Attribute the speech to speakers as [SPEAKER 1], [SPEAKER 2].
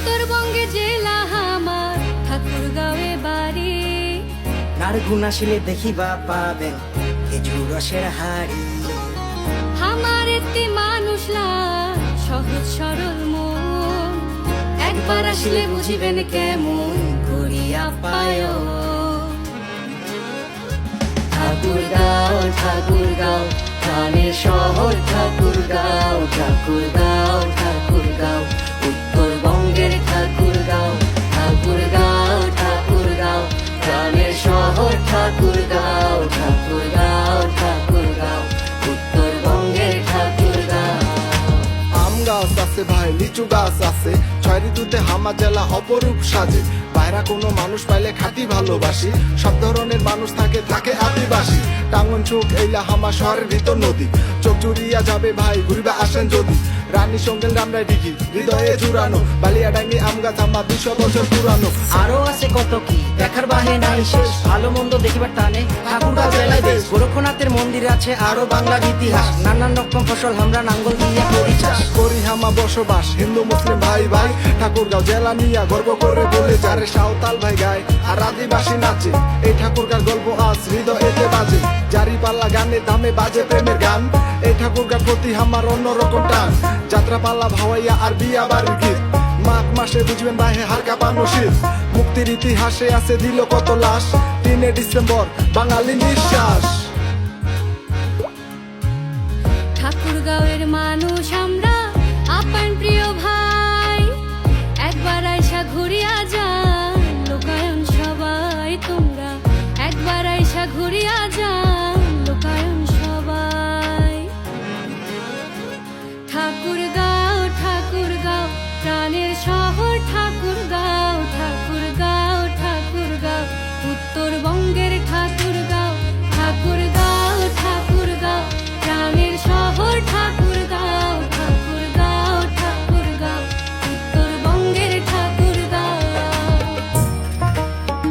[SPEAKER 1] উত্তরবঙ্গে জেলা আমার ঠাকুরগাঁওয়ে বাড়ি।
[SPEAKER 2] নারগুন আসিলে দেখিবা পাবেন খেজুর রসের হাড়ি।
[SPEAKER 1] আমার একটি মানুষ লাগ সহজ সরল মন, একবার আসলে বুঝিবেন কেমন করিয়া পায়।
[SPEAKER 2] ঠাকুরগাঁও ঠাকুরগাঁও প্রাণের শহর ঠাকুরগাঁও, ঠাকুরগাঁও ঠাকুরগাঁও উত্তরবঙ্গের ঠাকুরগাঁও, ঠাকুরগাঁও ঠাকুরগাঁও প্রাণের শহর ঠাকুরগাঁও, ঠাকুরগাঁও ঠাকুরগাঁও উত্তরবঙ্গের ঠাকুরগাঁও।
[SPEAKER 3] আম গাছ আছে ভাই, লিচু গাছ আছে, ছয় ঋতুতে হামা জেলা অপরূপ সাজে। বাইরা কোনো মানুষ পাইলে খাঁটি ভালোবাসি, সব ধরনের মানুষ থাকে থাকে আদিবাসী। টাঙ্গন চোখ এইলা হামা শহরের ভিতর নদী, চোখ জুড়িয়া যাবে ভাই ঘুরবে আসেন যদি। রানী সঙ্গেল রামরাই ডিঘি হৃদয়ে জুড়ানো, বালিয়াডাঙ্গি আম গাছ আমার 200 বছর পুরানো।
[SPEAKER 2] আরো আছে কত কি দেখার বাহে নাই শেষ, ভালো মন্দ দেখিবার টানে ঠাকুরগাঁও জেলায় দেশ। গোরক্ষনাথের মন্দির আছে আরো বাংলার ইতিহাস, নানান রকম ফসল আমরা নাঙ্গল দিয়ে করি চাষ।
[SPEAKER 3] করি হামা বসবাস হিন্দু মুসলিম ভাই ভাই, ঠাকুরগাঁও জেলা নিয়া গর্ব করে বলে যারে সাঁওতাল ভাই গায় আর আদিবাসী নাচে। এই ঠাকুরগাঁর গল্প আজ হৃদয়েতে বাজে, জারি পাল্লা গানে দামে বাজে প্রেমের গান। এই ঠাকুরগাঁর প্রতি আমার অন্যরকম টান, যাত্রা পাল্লা ভাওয়াইয়া আর বিয়া বাড়ির গীত। মাঘ মাসে বুঝবেন ভাই হালকা পানো শীত, মুক্তির ইতিহাসে আছে দিল কত লাশ। 3 ডিসেম্বর বাঙালি নিঃশ্বাস।
[SPEAKER 1] ঠাকুরগাঁওয়ের মানুষ আমরা আপন প্রিয় ভাই, একবার আইসা ঘুরিয়া যান লোকায়ন সবাই। তোমরা একবার আইসা ঘুরিয়া যান লোকায়ন সবাই। ঠাকুরগাঁও ঠাকুরগাঁও প্রাণের শহর ঠাকুরগাঁও, ঠাকুরগাঁও ঠাকুরগাঁও উত্তরবঙ্গ